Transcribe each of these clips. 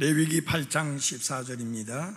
레위기 8장 14절입니다.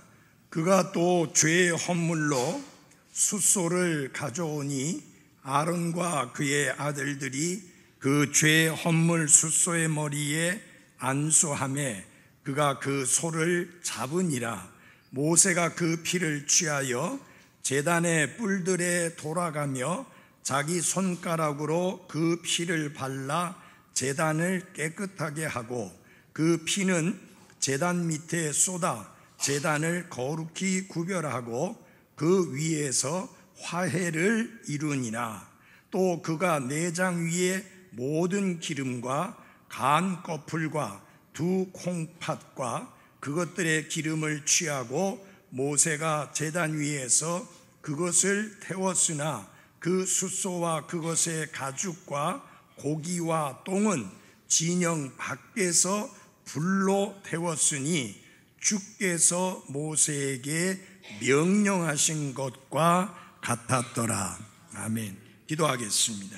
그가 또 죄의 헌물로 숫소를 가져오니 아론과 그의 아들들이 그 죄의 헌물 숫소의 머리에 안수하매 그가 그 소를 잡으니라. 모세가 그 피를 취하여 제단의 뿔들에 돌아가며 자기 손가락으로 그 피를 발라 제단을 깨끗하게 하고 그 피는 제단 밑에 쏟아 제단을 거룩히 구별하고 그 위에서 화해를 이루니라. 또 그가 내장 위에 모든 기름과 간 거풀과 두 콩팥과 그것들의 기름을 취하고 모세가 제단 위에서 그것을 태웠으나 그 숫소와 그것의 가죽과 고기와 똥은 진영 밖에서 불로 태웠으니 주께서 모세에게 명령하신 것과 같았더라. 아멘. 기도하겠습니다.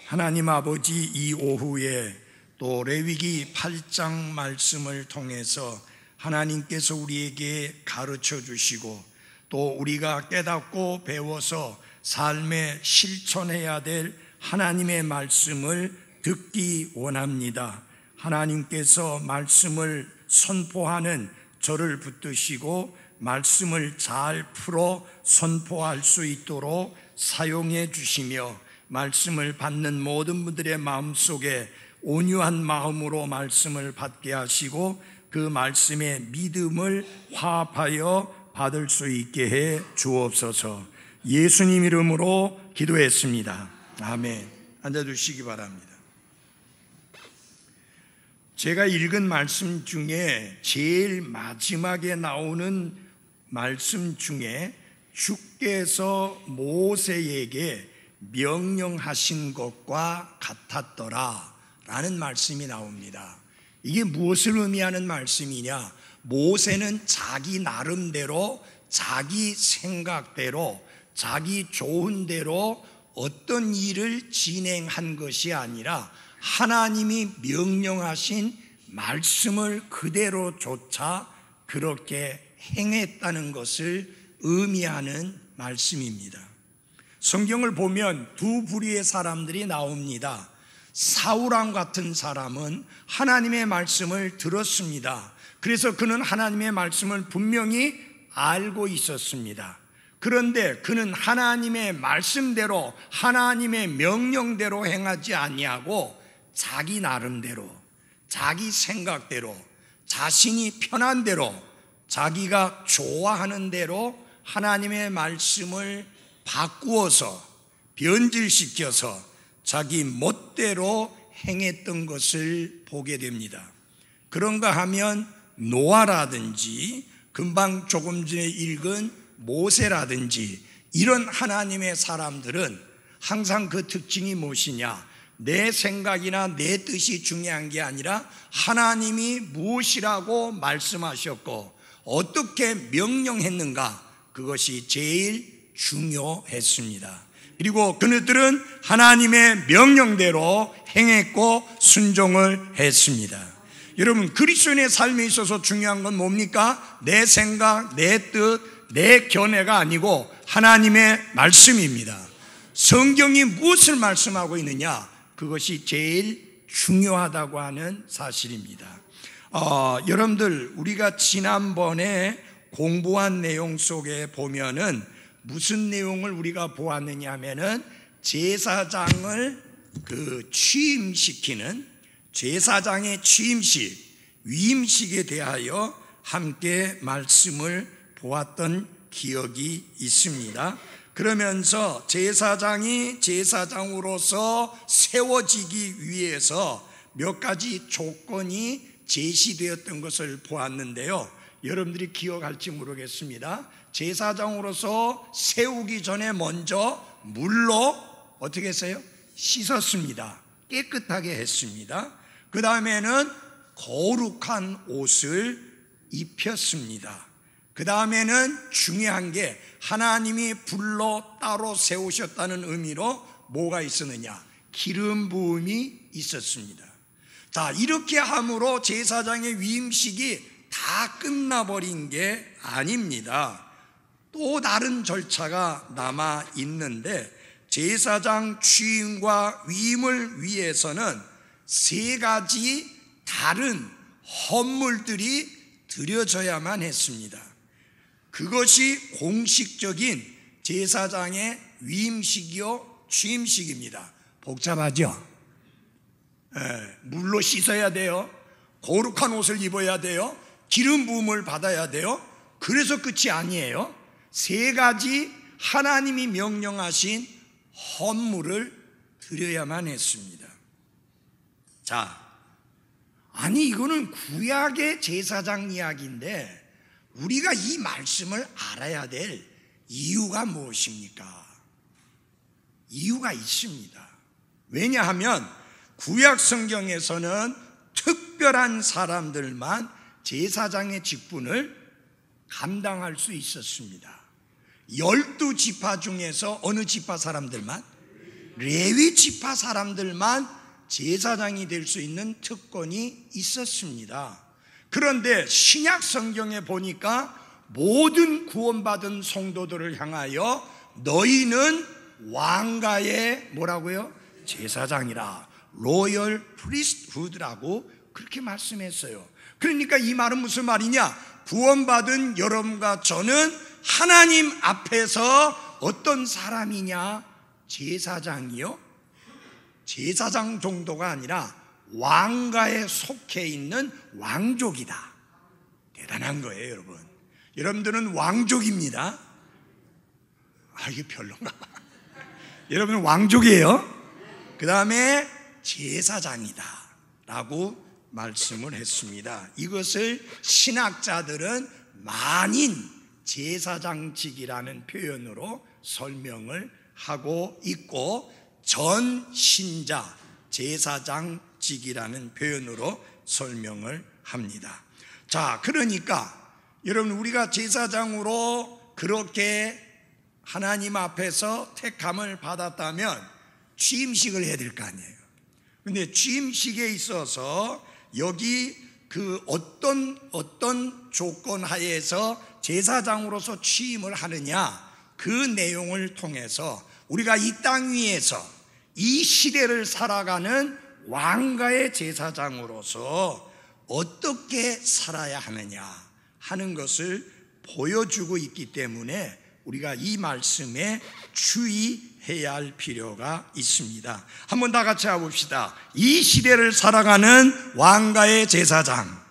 하나님 아버지, 이 오후에 또 레위기 8장 말씀을 통해서 하나님께서 우리에게 가르쳐 주시고 또 우리가 깨닫고 배워서 삶에 실천해야 될 하나님의 말씀을 듣기 원합니다. 하나님께서 말씀을 선포하는 저를 붙드시고 말씀을 잘 풀어 선포할 수 있도록 사용해 주시며 말씀을 받는 모든 분들의 마음속에 온유한 마음으로 말씀을 받게 하시고 그 말씀의 믿음을 화합하여 받을 수 있게 해 주옵소서. 예수님 이름으로 기도했습니다. 아멘. 앉아주시기 바랍니다. 제가 읽은 말씀 중에 제일 마지막에 나오는 말씀 중에 주께서 모세에게 명령하신 것과 같았더라 라는 말씀이 나옵니다. 이게 무엇을 의미하는 말씀이냐? 모세는 자기 나름대로 자기 생각대로 자기 좋은 대로 어떤 일을 진행한 것이 아니라 하나님이 명령하신 말씀을 그대로 쫓아 그렇게 행했다는 것을 의미하는 말씀입니다. 성경을 보면 두 부류의 사람들이 나옵니다. 사울왕 같은 사람은 하나님의 말씀을 들었습니다. 그래서 그는 하나님의 말씀을 분명히 알고 있었습니다. 그런데 그는 하나님의 말씀대로 하나님의 명령대로 행하지 아니하고 자기 나름대로 자기 생각대로 자신이 편한 대로 자기가 좋아하는 대로 하나님의 말씀을 바꾸어서 변질시켜서 자기 멋대로 행했던 것을 보게 됩니다. 그런가 하면 노아라든지 금방 조금 전에 읽은 모세라든지 이런 하나님의 사람들은 항상 그 특징이 무엇이냐? 내 생각이나 내 뜻이 중요한 게 아니라 하나님이 무엇이라고 말씀하셨고 어떻게 명령했는가, 그것이 제일 중요했습니다. 그리고 그들은 하나님의 명령대로 행했고 순종을 했습니다. 여러분, 그리스도인의 삶에 있어서 중요한 건 뭡니까? 내 생각, 내 뜻, 내 견해가 아니고 하나님의 말씀입니다. 성경이 무엇을 말씀하고 있느냐? 그것이 제일 중요하다고 하는 사실입니다. 여러분들, 우리가 지난번에 공부한 내용 속에 보면은 무슨 내용을 우리가 보았느냐 하면은 제사장을 취임시키는 제사장의 취임식, 위임식에 대하여 함께 말씀을 보았던 기억이 있습니다. 그러면서 제사장이 제사장으로서 세워지기 위해서 몇 가지 조건이 제시되었던 것을 보았는데요. 여러분들이 기억할지 모르겠습니다. 제사장으로서 세우기 전에 먼저 물로 어떻게 했어요? 씻었습니다. 깨끗하게 했습니다. 그 다음에는 거룩한 옷을 입혔습니다. 그 다음에는 중요한 게 하나님이 불러 따로 세우셨다는 의미로 뭐가 있었느냐? 기름 부음이 있었습니다. 자, 이렇게 함으로 제사장의 위임식이 다 끝나버린 게 아닙니다. 또 다른 절차가 남아 있는데 제사장 취임과 위임을 위해서는 세 가지 다른 헌물들이 드려져야만 했습니다. 그것이 공식적인 제사장의 위임식이요 취임식입니다. 복잡하죠? 물로 씻어야 돼요. 거룩한 옷을 입어야 돼요. 기름 부음을 받아야 돼요. 그래서 끝이 아니에요. 세 가지 하나님이 명령하신 헌물을 드려야만 했습니다. 자, 아니 이거는 구약의 제사장 이야기인데 우리가 이 말씀을 알아야 될 이유가 무엇입니까? 이유가 있습니다. 왜냐하면 구약 성경에서는 특별한 사람들만 제사장의 직분을 감당할 수 있었습니다. 12지파 중에서 어느 지파 사람들만? 레위 지파 사람들만 제사장이 될 수 있는 특권이 있었습니다. 그런데 신약 성경에 보니까 모든 구원받은 성도들을 향하여 너희는 왕가의 뭐라고요? 제사장이라, 로열 프리스트후드라고 그렇게 말씀했어요. 그러니까 이 말은 무슨 말이냐? 구원받은 여러분과 저는 하나님 앞에서 어떤 사람이냐? 제사장이요? 제사장 정도가 아니라 왕가에 속해 있는 왕족이다. 대단한 거예요, 여러분. 여러분들은 왕족입니다. 이게 별론가 봐. 여러분은 왕족이에요. 그 다음에 제사장이다 라고 말씀을 했습니다. 이것을 신학자들은 만인 제사장직이라는 표현으로 설명을 하고 있고, 전신자 제사장직이라는 표현으로 설명을 합니다. 자, 그러니까 여러분, 우리가 제사장으로 그렇게 하나님 앞에서 택함을 받았다면 취임식을 해야 될 거 아니에요. 근데 취임식에 있어서 여기 그 어떤 조건 하에서 제사장으로서 취임을 하느냐, 그 내용을 통해서 우리가 이 땅 위에서 이 시대를 살아가는 왕가의 제사장으로서 어떻게 살아야 하느냐 하는 것을 보여주고 있기 때문에 우리가 이 말씀에 주의해야 할 필요가 있습니다. 한번 다 같이 해봅시다. 이 시대를 살아가는 왕가의 제사장.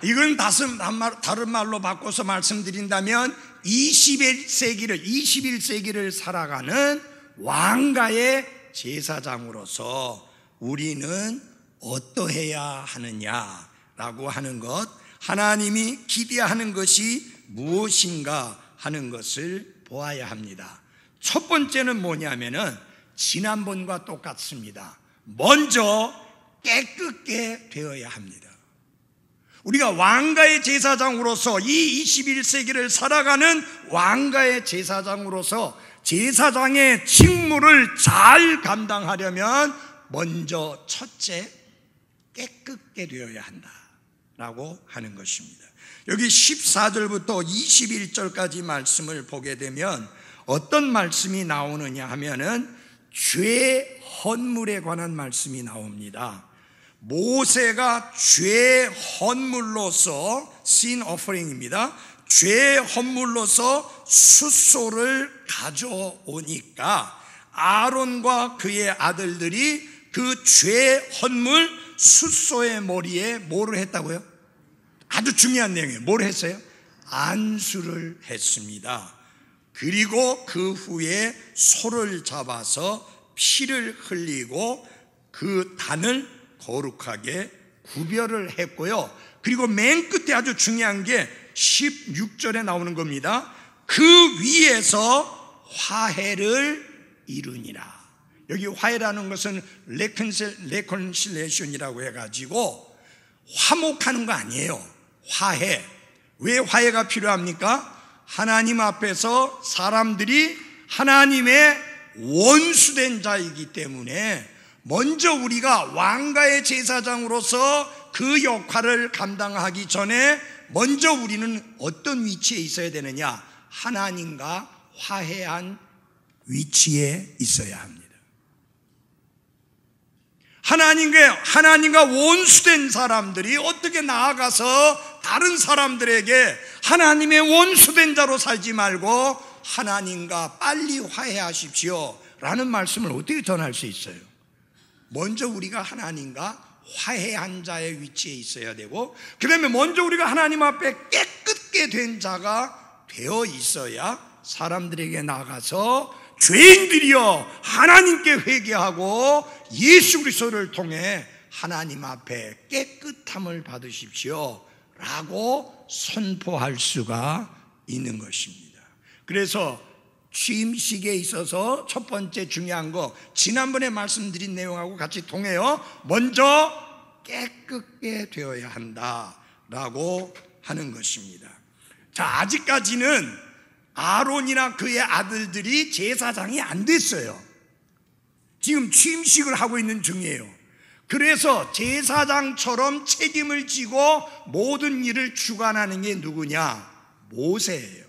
이건 다른 말로 바꿔서 말씀드린다면 21세기를 살아가는 왕가의 제사장으로서 우리는 어떠해야 하느냐라고 하는 것, 하나님이 기대하는 것이 무엇인가 하는 것을 보아야 합니다. 첫 번째는 뭐냐면은 지난번과 똑같습니다. 먼저 깨끗게 되어야 합니다. 우리가 왕가의 제사장으로서 이 21세기를 살아가는 왕가의 제사장으로서 제사장의 직무를 잘 감당하려면 먼저 첫째 깨끗게 되어야 한다라고 하는 것입니다. 여기 14절부터 21절까지 말씀을 보게 되면 어떤 말씀이 나오느냐 하면은 죄 헌물에 관한 말씀이 나옵니다. 모세가 죄 헌물로서 sin offering입니다. 죄 헌물로서 숫소를 가져오니까 아론과 그의 아들들이 그 죄 헌물 숫소의 머리에 뭐를 했다고요? 아주 중요한 내용이에요. 뭘 했어요? 안수를 했습니다. 그리고 그 후에 소를 잡아서 피를 흘리고 그 단을 거룩하게 구별을 했고요. 그리고 맨 끝에 아주 중요한 게 16절에 나오는 겁니다. 그 위에서 화해를 이루니라. 여기 화해라는 것은 레콘실레이션이라고 해가지고 화목하는 거 아니에요. 화해. 왜 화해가 필요합니까? 하나님 앞에서 사람들이 하나님의 원수된 자이기 때문에 먼저 우리가 왕가의 제사장으로서 그 역할을 감당하기 전에 먼저 우리는 어떤 위치에 있어야 되느냐? 하나님과 화해한 위치에 있어야 합니다. 하나님과 원수된 사람들이 어떻게 나아가서 다른 사람들에게 하나님의 원수된 자로 살지 말고 하나님과 빨리 화해하십시오 라는 말씀을 어떻게 전할 수 있어요? 먼저 우리가 하나님과 화해한 자의 위치에 있어야 되고, 그 다음에 먼저 우리가 하나님 앞에 깨끗게 된 자가 되어 있어야 사람들에게 나가서 죄인들이여 하나님께 회개하고 예수 그리스도를 통해 하나님 앞에 깨끗함을 받으십시오 라고 선포할 수가 있는 것입니다. 그래서 취임식에 있어서 첫 번째 중요한 거, 지난번에 말씀드린 내용하고 같이 통해요. 먼저 깨끗게 되어야 한다라고 하는 것입니다. 자, 아직까지는 아론이나 그의 아들들이 제사장이 안 됐어요. 지금 취임식을 하고 있는 중이에요. 그래서 제사장처럼 책임을 지고 모든 일을 주관하는 게 누구냐? 모세예요.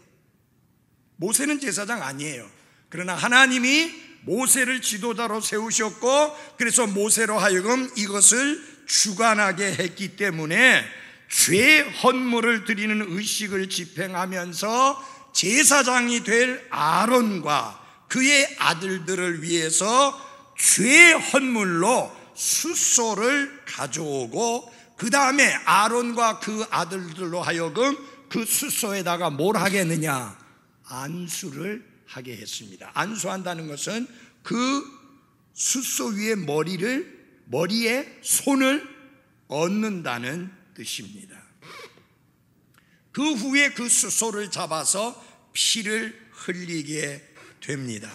모세는 제사장 아니에요. 그러나 하나님이 모세를 지도자로 세우셨고, 그래서 모세로 하여금 이것을 주관하게 했기 때문에 죄 헌물을 드리는 의식을 집행하면서 제사장이 될 아론과 그의 아들들을 위해서 죄 헌물로 숫소를 가져오고, 그 다음에 아론과 그 아들들로 하여금 그 숫소에다가 뭘 하게 했느냐? 안수를 하게 했습니다. 안수한다는 것은 그 숫소 위에 머리에 손을 얹는다는 뜻입니다. 그 후에 그 숫소를 잡아서 피를 흘리게 됩니다.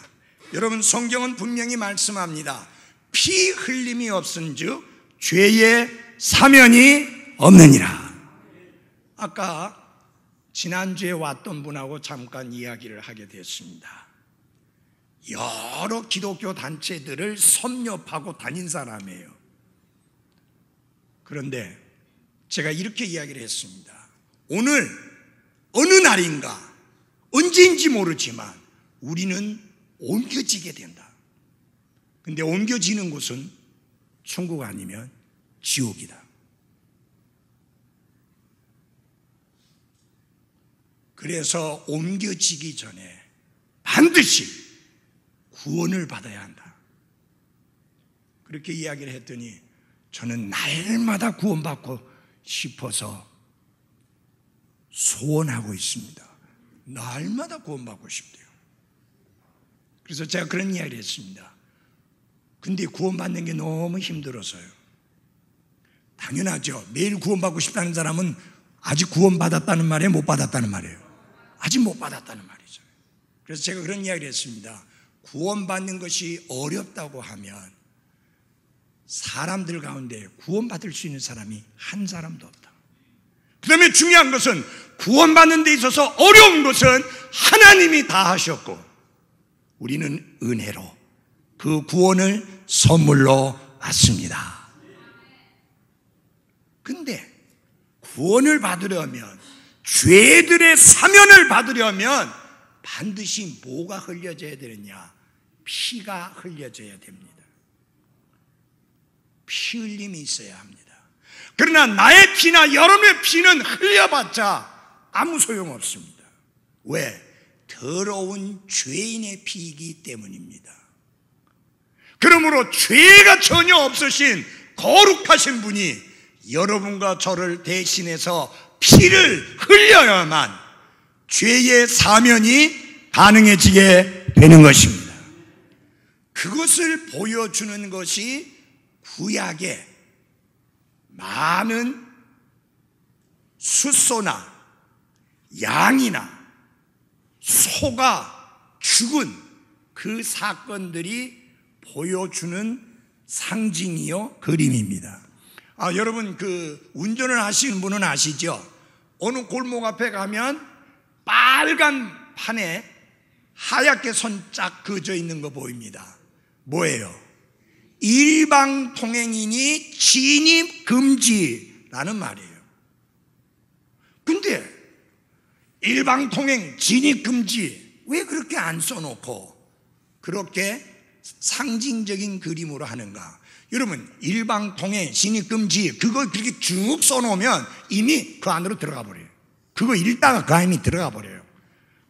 여러분, 성경은 분명히 말씀합니다. 피 흘림이 없은즉 죄의 사면이 없느니라. 아까 지난주에 왔던 분하고 잠깐 이야기를 하게 됐습니다. 여러 기독교 단체들을 섭렵하고 다닌 사람이에요. 그런데 제가 이렇게 이야기를 했습니다. 오늘 어느 날인가 언제인지 모르지만 우리는 옮겨지게 된다. 근데 옮겨지는 곳은 천국 아니면 지옥이다. 그래서 옮겨지기 전에 반드시 구원을 받아야 한다. 그렇게 이야기를 했더니 저는 날마다 구원받고 싶어서 소원하고 있습니다. 날마다 구원받고 싶대요. 그래서 제가 그런 이야기를 했습니다. 근데 구원받는 게 너무 힘들어서요. 당연하죠. 매일 구원받고 싶다는 사람은 아직 구원받았다는 말이에요, 못 받았다는 말이에요? 아직 못 받았다는 말이죠. 그래서 제가 그런 이야기를 했습니다. 구원받는 것이 어렵다고 하면 사람들 가운데 구원받을 수 있는 사람이 한 사람도 없다. 그 다음에 중요한 것은 구원받는 데 있어서 어려운 것은 하나님이 다 하셨고 우리는 은혜로 그 구원을 선물로 받습니다. 근데 구원을 받으려면, 죄들의 사면을 받으려면 반드시 뭐가 흘려져야 되느냐? 피가 흘려져야 됩니다. 피 흘림이 있어야 합니다. 그러나 나의 피나 여러분의 피는 흘려봤자 아무 소용없습니다. 왜? 더러운 죄인의 피이기 때문입니다. 그러므로 죄가 전혀 없으신 거룩하신 분이 여러분과 저를 대신해서 피를 흘려야만 죄의 사면이 가능해지게 되는 것입니다. 그것을 보여주는 것이 구약의 많은 숫소나 양이나 소가 죽은 그 사건들이 보여주는 상징이요 그림입니다. 여러분, 그 운전을 하시는 분은 아시죠? 어느 골목 앞에 가면 빨간 판에 하얗게 손짝 그어져 있는 거 보입니다. 뭐예요? 일방 통행이니 진입 금지라는 말이에요. 근데 일방 통행 진입 금지 왜 그렇게 안 써놓고 그렇게 상징적인 그림으로 하는가? 여러분, 일방 통행 진입 금지 그거 그렇게 쭉 써놓으면 이미 그 안으로 들어가 버려요. 그거 읽다가 그 안에 들어가 버려요.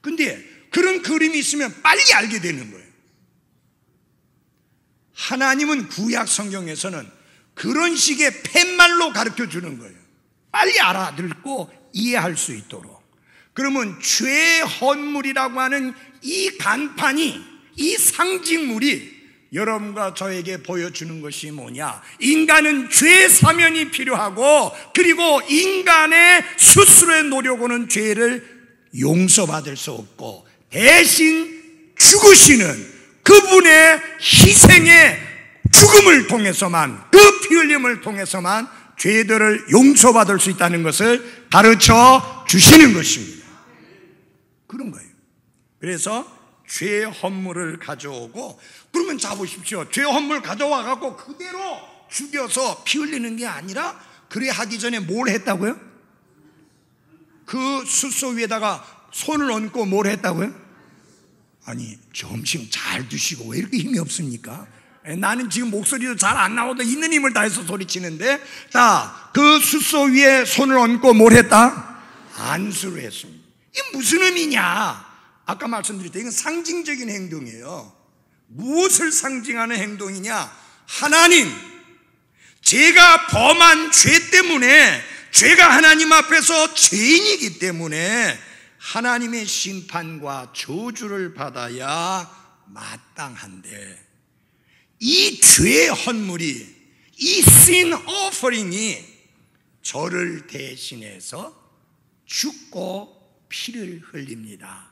근데 그런 그림이 있으면 빨리 알게 되는 거예요. 하나님은 구약 성경에서는 그런 식의 팻말로 가르쳐 주는 거예요. 빨리 알아듣고 이해할 수 있도록. 그러면 죄의 헌물이라고 하는 이 간판이, 이 상징물이 여러분과 저에게 보여주는 것이 뭐냐? 인간은 죄 사면이 필요하고, 그리고 인간의 스스로의 노력으로는 죄를 용서받을 수 없고, 대신 죽으시는 그분의 희생의 죽음을 통해서만, 그 피 흘림을 통해서만 죄들을 용서받을 수 있다는 것을 가르쳐 주시는 것입니다. 그런 거예요. 그래서 죄의 헌물을 가져오고, 그러면 자 보십시오. 죄의 헌물 가져와 갖고 그대로 죽여서 피 흘리는 게 아니라, 그래 하기 전에 뭘 했다고요? 그 숫소 위에다가 손을 얹고 뭘 했다고요? 아니, 점심 잘 드시고 왜 이렇게 힘이 없습니까? 나는 지금 목소리도 잘 안 나오다 있는 힘을 다해서 소리치는데, 자, 그 숫소 위에 손을 얹고 뭘 했다? 안수를 했습니다. 이게 무슨 의미냐? 아까 말씀드렸죠. 이건 상징적인 행동이에요. 무엇을 상징하는 행동이냐? 하나님, 제가 범한 죄 때문에, 죄가 하나님 앞에서 죄인이기 때문에 하나님의 심판과 저주를 받아야 마땅한데, 이 죄의 헌물이, 이 sin offering이 저를 대신해서 죽고 피를 흘립니다.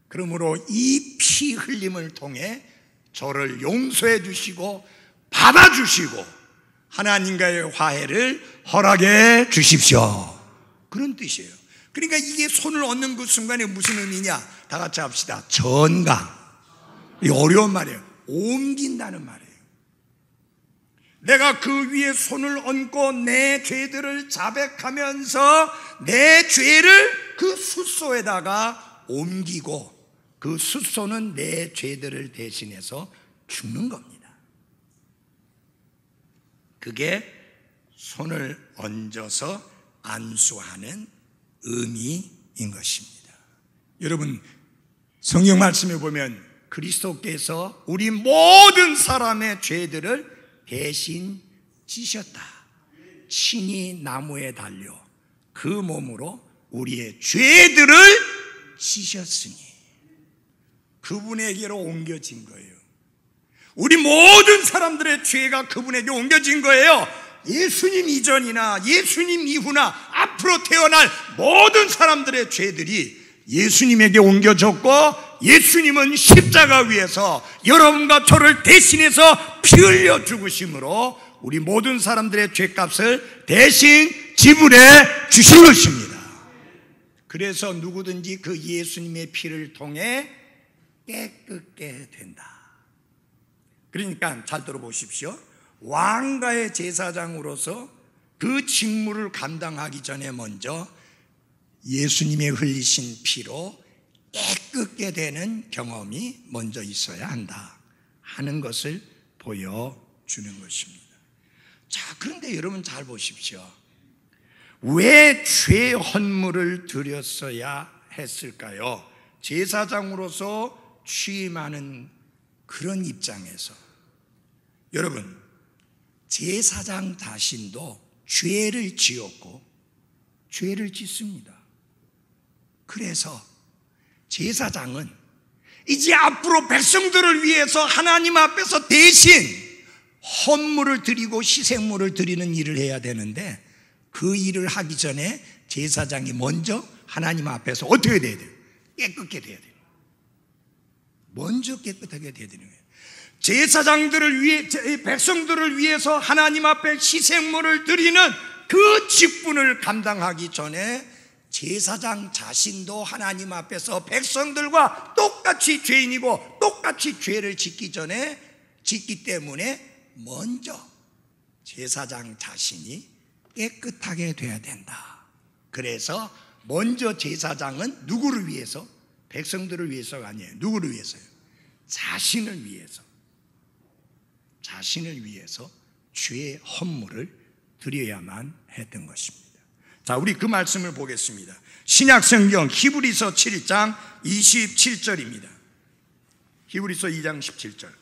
그러므로 이 피 흘림을 통해 저를 용서해 주시고 받아주시고 하나님과의 화해를 허락해 주십시오. 그런 뜻이에요. 그러니까 이게 손을 얹는 그 순간에 무슨 의미냐? 다 같이 합시다. 전강. 이 어려운 말이에요. 옮긴다는 말이에요. 내가 그 위에 손을 얹고 내 죄들을 자백하면서 내 죄를 그 숫소에다가 옮기고, 그 숫소는 내 죄들을 대신해서 죽는 겁니다. 그게 손을 얹어서 안수하는 의미인 것입니다. 여러분, 성경 말씀에 보면 그리스도께서 우리 모든 사람의 죄들을 대신 지셨다. 친히 나무에 달려 그 몸으로 우리의 죄들을 지셨으니 그분에게로 옮겨진 거예요. 우리 모든 사람들의 죄가 그분에게 옮겨진 거예요. 예수님 이전이나 예수님 이후나 앞으로 태어날 모든 사람들의 죄들이 예수님에게 옮겨졌고, 예수님은 십자가 위에서 여러분과 저를 대신해서 피 흘려 죽으심으로 우리 모든 사람들의 죄값을 대신 지불해 주신 것입니다. 그래서 누구든지 그 예수님의 피를 통해 깨끗게 된다. 그러니까 잘 들어보십시오. 왕가의 제사장으로서 그 직무를 감당하기 전에 먼저 예수님의 흘리신 피로 깨끗게 되는 경험이 먼저 있어야 한다 하는 것을 보여주는 것입니다. 자, 그런데 여러분 잘 보십시오. 왜 죄 헌물을 드렸어야 했을까요? 제사장으로서 취임하는 그런 입장에서, 여러분, 제사장 자신도 죄를 지었고 죄를 짓습니다. 그래서 제사장은 이제 앞으로 백성들을 위해서 하나님 앞에서 대신 헌물을 드리고 희생물을 드리는 일을 해야 되는데, 그 일을 하기 전에 제사장이 먼저 하나님 앞에서 어떻게 돼야 돼요? 깨끗게 돼야 돼요. 먼저 깨끗하게 돼야 되는 거예요. 제사장들을 위해, 백성들을 위해서 하나님 앞에 희생물을 드리는 그 직분을 감당하기 전에 제사장 자신도 하나님 앞에서 백성들과 똑같이 죄인이고 똑같이 죄를 짓기 때문에 먼저 제사장 자신이 깨끗하게 돼야 된다. 그래서 먼저 제사장은 누구를 위해서? 백성들을 위해서가 아니에요. 누구를 위해서요? 자신을 위해서. 자신을 위해서 죄의 헌물을 드려야만 했던 것입니다. 자, 우리 그 말씀을 보겠습니다. 신약성경 히브리서 7장 27절입니다. 히브리서 2장 17절.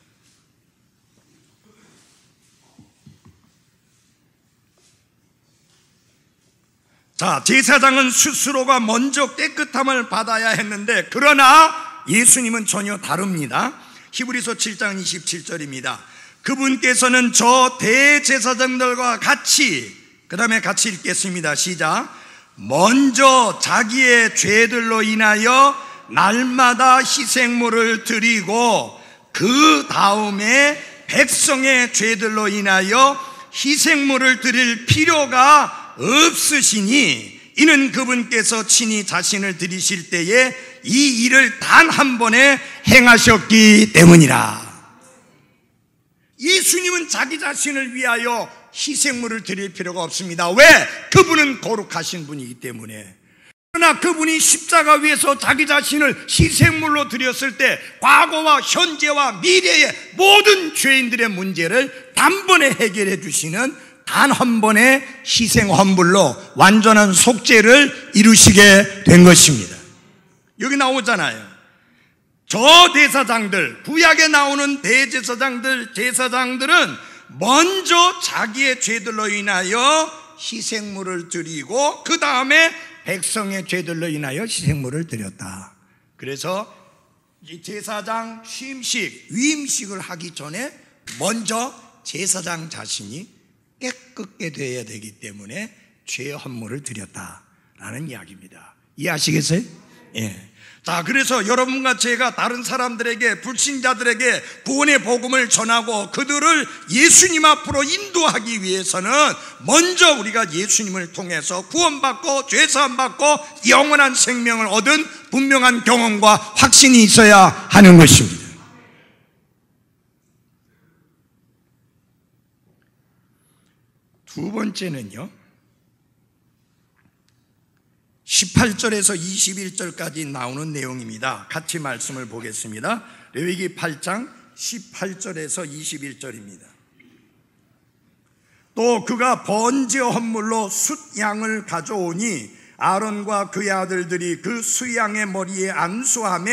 자, 제사장은 스스로가 먼저 깨끗함을 받아야 했는데, 그러나 예수님은 전혀 다릅니다. 히브리서 7장 27절입니다. 그분께서는 저 대제사장들과 같이, 그 다음에 같이 읽겠습니다. 시작. 먼저 자기의 죄들로 인하여 날마다 희생물을 드리고 그 다음에 백성의 죄들로 인하여 희생물을 드릴 필요가 없으시니 이는 그분께서 친히 자신을 드리실 때에 이 일을 단 한 번에 행하셨기 때문이라. 예수님은 자기 자신을 위하여 희생물을 드릴 필요가 없습니다. 왜? 그분은 거룩하신 분이기 때문에. 그러나 그분이 십자가 위에서 자기 자신을 희생물로 드렸을 때 과거와 현재와 미래의 모든 죄인들의 문제를 단번에 해결해 주시는 단 한 번의 희생 헌물로 완전한 속죄를 이루시게 된 것입니다. 여기 나오잖아요. 저 대사장들, 구약에 나오는 대제사장들, 제사장들은 먼저 자기의 죄들로 인하여 희생물을 드리고 그 다음에 백성의 죄들로 인하여 희생물을 드렸다. 그래서 이 제사장 취임식, 위임식을 하기 전에 먼저 제사장 자신이 깨끗게 되어야 되기 때문에 죄의 헌물을 드렸다라는 이야기입니다. 이해하시겠어요? 예. 자, 그래서 여러분과 제가 다른 사람들에게, 불신자들에게 구원의 복음을 전하고 그들을 예수님 앞으로 인도하기 위해서는 먼저 우리가 예수님을 통해서 구원받고 죄사함 받고 영원한 생명을 얻은 분명한 경험과 확신이 있어야 하는 것입니다. 두 번째는요, 18절에서 21절까지 나오는 내용입니다. 같이 말씀을 보겠습니다. 레위기 8장 18절에서 21절입니다. 또 그가 번제 헌물로 숫양을 가져오니 아론과 그의 아들들이 그 수양의 머리에 안수하며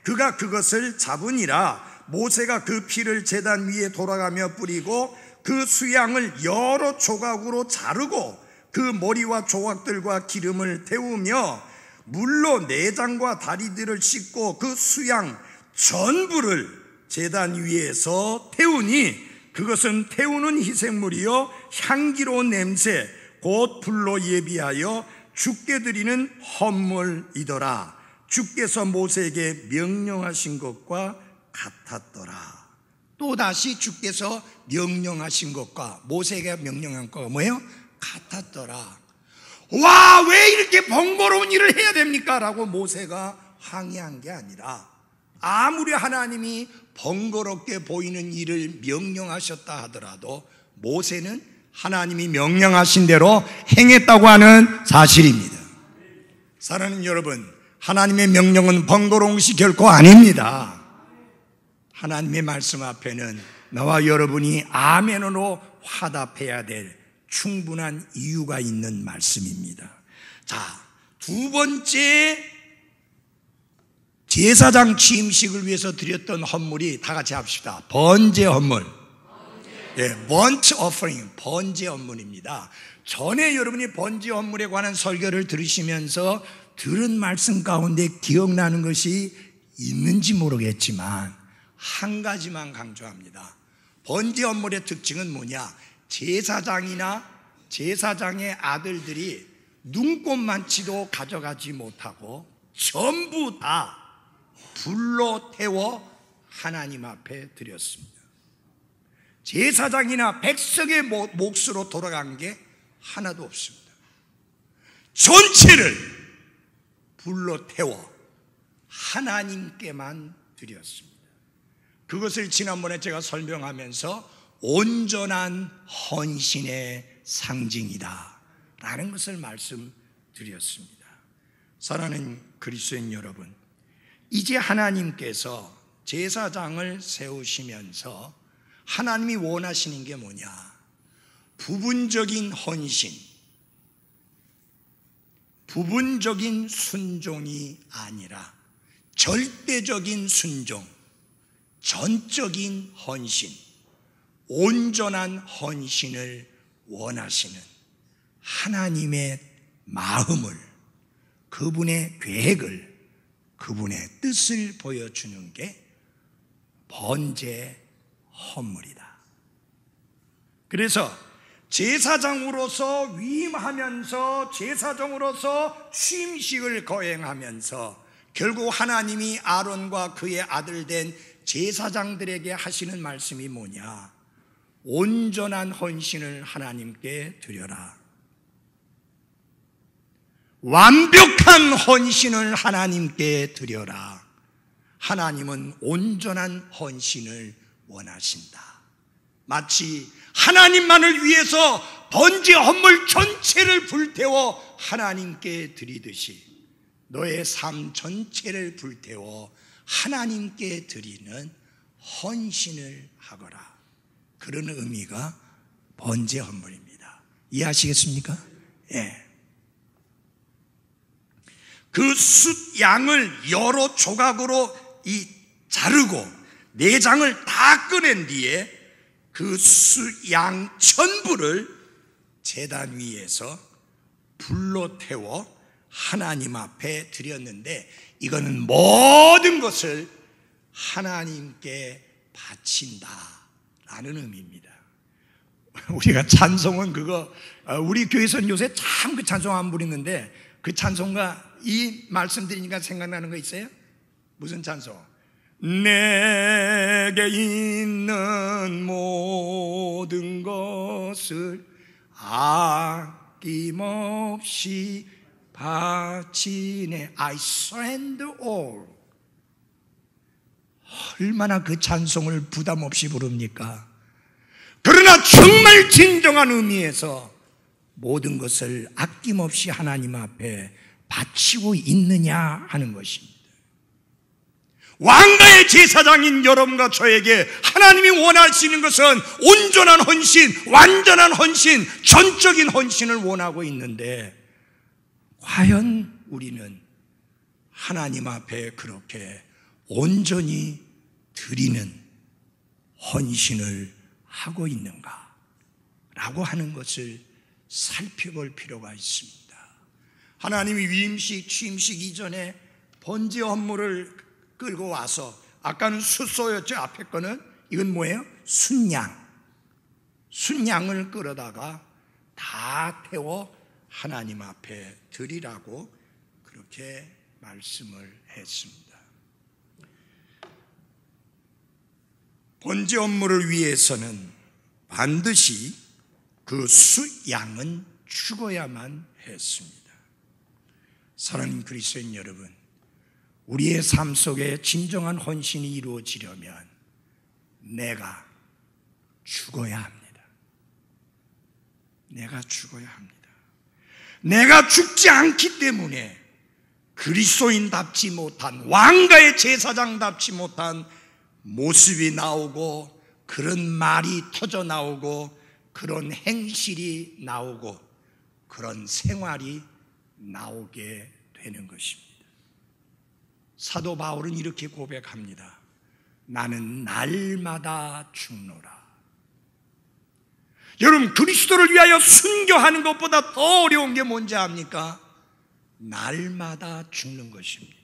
그가 그것을 잡으니라. 모세가 그 피를 제단 위에 돌아가며 뿌리고 그 수양을 여러 조각으로 자르고 그 머리와 조각들과 기름을 태우며 물로 내장과 다리들을 씻고 그 수양 전부를 제단 위에서 태우니 그것은 태우는 희생물이요 향기로운 냄새 곧 불로 예비하여 주께 드리는 헌물이더라. 주께서 모세에게 명령하신 것과 같았더라. 또다시 주께서 명령하신 것과 모세에게 명령한 것과 뭐예요? 같았더라. 와, 왜 이렇게 번거로운 일을 해야 됩니까? 라고 모세가 항의한 게 아니라 아무리 하나님이 번거롭게 보이는 일을 명령하셨다 하더라도 모세는 하나님이 명령하신 대로 행했다고 하는 사실입니다. 사랑하는 여러분, 하나님의 명령은 번거로운 것이 결코 아닙니다. 하나님의 말씀 앞에는 나와 여러분이 아멘으로 화답해야 될 충분한 이유가 있는 말씀입니다. 자, 두 번째 제사장 취임식을 위해서 드렸던 헌물이 다 같이 합시다. 번제 헌물. 네, burnt offering, 번제 헌물입니다. 전에 여러분이 번제 헌물에 관한 설교를 들으시면서 들은 말씀 가운데 기억나는 것이 있는지 모르겠지만 한 가지만 강조합니다. 번제 헌물의 특징은 뭐냐? 제사장이나 제사장의 아들들이 눈꽃만치도 가져가지 못하고 전부 다 불로 태워 하나님 앞에 드렸습니다. 제사장이나 백성의 몫으로 돌아간 게 하나도 없습니다. 전체를 불로 태워 하나님께만 드렸습니다. 그것을 지난번에 제가 설명하면서 온전한 헌신의 상징이다 라는 것을 말씀드렸습니다. 사랑하는 그리스도인 여러분, 이제 하나님께서 제사장을 세우시면서 하나님이 원하시는 게 뭐냐? 부분적인 헌신, 부분적인 순종이 아니라 절대적인 순종, 전적인 헌신, 온전한 헌신을 원하시는 하나님의 마음을, 그분의 계획을, 그분의 뜻을 보여주는 게 번제 헌물이다. 그래서 제사장으로서 위임하면서 제사장으로서 취임식을 거행하면서 결국 하나님이 아론과 그의 아들 된 제사장들에게 하시는 말씀이 뭐냐? 온전한 헌신을 하나님께 드려라. 완벽한 헌신을 하나님께 드려라. 하나님은 온전한 헌신을 원하신다. 마치 하나님만을 위해서 번제 헌물 전체를 불태워 하나님께 드리듯이 너의 삶 전체를 불태워 하나님께 드리는 헌신을 하거라. 그런 의미가 번제 헌물입니다. 이해하시겠습니까? 예. 그 숫 양을 여러 조각으로 자르고 내장을 다 꺼낸 뒤에 그 숫 양 전부를 제단 위에서 불로 태워 하나님 앞에 드렸는데, 이거는 모든 것을 하나님께 바친다라는 의미입니다. 우리가 찬송은 그거, 우리 교회에서는 요새 참 그 찬송 안 부르는데, 그 찬송가 이 말씀 드리니까 생각나는 거 있어요? 무슨 찬송? 내게 있는 모든 것을 아낌없이 바치네. I surrender all. 얼마나 그 찬송을 부담 없이 부릅니까? 그러나 정말 진정한 의미에서 모든 것을 아낌없이 하나님 앞에 바치고 있느냐 하는 것입니다. 왕가의 제사장인 여러분과 저에게 하나님이 원하시는 것은 온전한 헌신, 완전한 헌신, 전적인 헌신을 원하고 있는데, 과연 우리는 하나님 앞에 그렇게 온전히 드리는 헌신을 하고 있는가? 라고 하는 것을 살펴볼 필요가 있습니다. 하나님이 위임식, 취임식 이전에 번제 헌물을 끌고 와서, 아까는 숫소였죠. 앞에 거는 이건 뭐예요? 순양. 순양을 끌어다가 다 태워 하나님 앞에 드리라고 그렇게 말씀을 했습니다. 번제 헌물을 위해서는 반드시 그 숫양은 죽어야만 했습니다. 사랑하는 그리스도인 여러분, 우리의 삶 속에 진정한 헌신이 이루어지려면 내가 죽어야 합니다. 내가 죽어야 합니다. 내가 죽지 않기 때문에 그리스도인답지 못한, 왕가의 제사장답지 못한 모습이 나오고, 그런 말이 터져 나오고, 그런 행실이 나오고, 그런 생활이 나오게 되는 것입니다. 사도 바울은 이렇게 고백합니다. 나는 날마다 죽노라. 여러분, 그리스도를 위하여 순교하는 것보다 더 어려운 게 뭔지 압니까? 날마다 죽는 것입니다.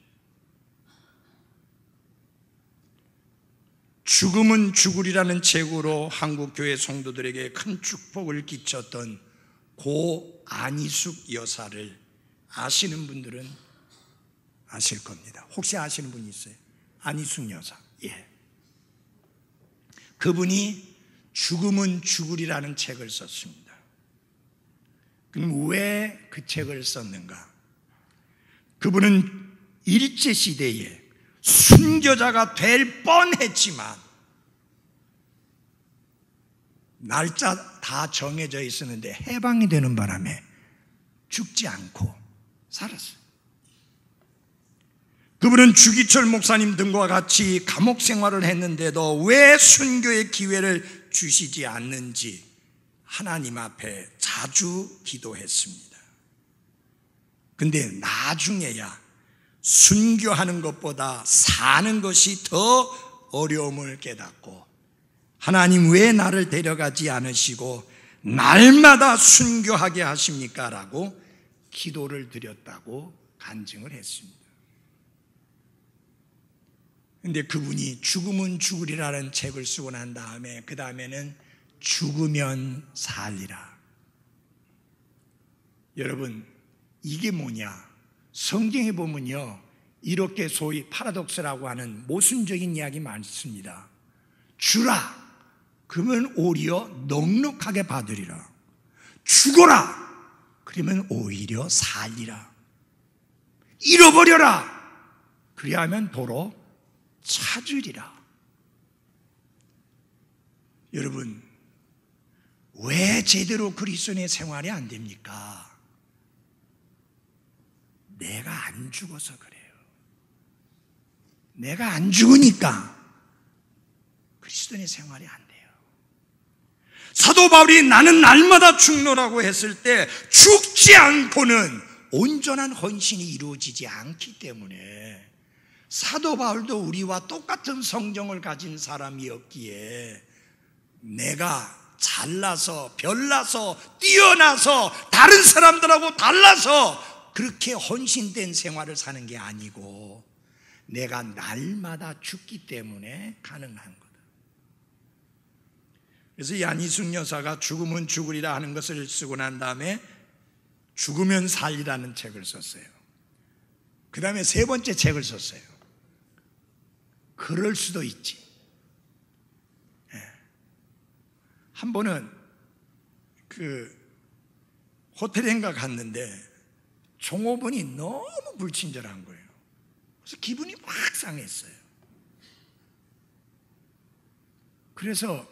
죽음은 죽으리라는 책으로 한국교회 성도들에게 큰 축복을 끼쳤던 고 안희숙 여사를 아시는 분들은 아실 겁니다. 혹시 아시는 분이 있어요? 안희숙 여사. 예. 그분이 죽음은 죽으리라는 책을 썼습니다. 그럼 왜 그 책을 썼는가? 그분은 일제시대에 순교자가 될 뻔했지만 날짜 다 정해져 있었는데 해방이 되는 바람에 죽지 않고 살았어요. 그분은 주기철 목사님 등과 같이 감옥 생활을 했는데도 왜 순교의 기회를 주시지 않는지 하나님 앞에 자주 기도했습니다. 근데 나중에야 순교하는 것보다 사는 것이 더 어려움을 깨닫고 하나님 왜 나를 데려가지 않으시고 날마다 순교하게 하십니까? 라고 기도를 드렸다고 간증을 했습니다. 근데 그분이 죽으면 죽으리라는 책을 쓰고 난 다음에 그 다음에는 죽으면 살리라. 여러분, 이게 뭐냐? 성경에 보면요, 이렇게 소위 파라독스라고 하는 모순적인 이야기 많습니다. 주라, 그러면 오히려 넉넉하게 받으리라. 죽어라, 그러면 오히려 살리라. 잃어버려라, 그리하면 도로 찾으리라. 여러분, 왜 제대로 그리스도인의 생활이 안 됩니까? 내가 안 죽어서 그래요. 내가 안 죽으니까 그리스도인의 생활이 안 돼요. 사도 바울이 나는 날마다 죽노라고 했을 때 죽지 않고는 온전한 헌신이 이루어지지 않기 때문에 사도 바울도 우리와 똑같은 성정을 가진 사람이었기에 내가 잘나서 별나서 뛰어나서 다른 사람들하고 달라서 그렇게 헌신된 생활을 사는 게 아니고 내가 날마다 죽기 때문에 가능한 거다. 그래서 안희숙 여사가 죽으면 죽으리라 하는 것을 쓰고 난 다음에 죽으면 살리라는 책을 썼어요. 그 다음에 세 번째 책을 썼어요. 그럴 수도 있지. 한 번은 그 호텔인가 갔는데 종업원이 너무 불친절한 거예요. 그래서 기분이 막 상했어요. 그래서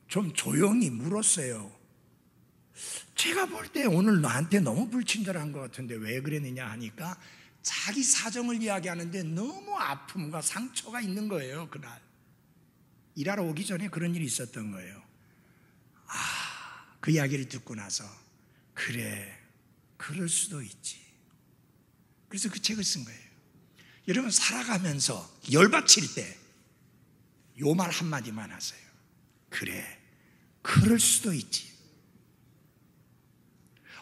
좀 조용히 물었어요. 제가 볼 때 오늘 나한테 너무 불친절한 것 같은데 왜 그랬느냐 하니까 자기 사정을 이야기하는데 너무 아픔과 상처가 있는 거예요. 그날 일하러 오기 전에 그런 일이 있었던 거예요. 그 이야기를 듣고 나서 그래, 그럴 수도 있지. 그래서 그 책을 쓴 거예요. 여러분, 살아가면서 열받칠 때 요 말 한마디만 하세요. 그래, 그럴 수도 있지.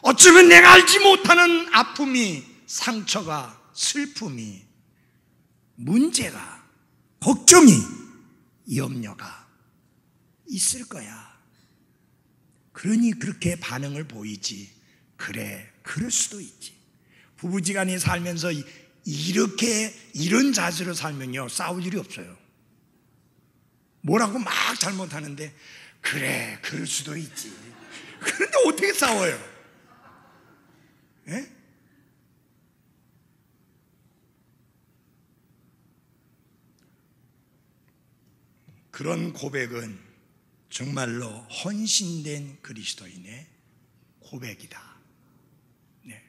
어쩌면 내가 알지 못하는 아픔이, 상처가, 슬픔이, 문제가, 걱정이, 염려가 있을 거야. 그러니 그렇게 반응을 보이지. 그래, 그럴 수도 있지. 부부지간에 살면서 이렇게 이런 자세로 살면요 싸울 일이 없어요. 뭐라고 막 잘못하는데 그래, 그럴 수도 있지. 그런데 어떻게 싸워요? 예? 그런 고백은 정말로 헌신된 그리스도인의 고백이다. 네.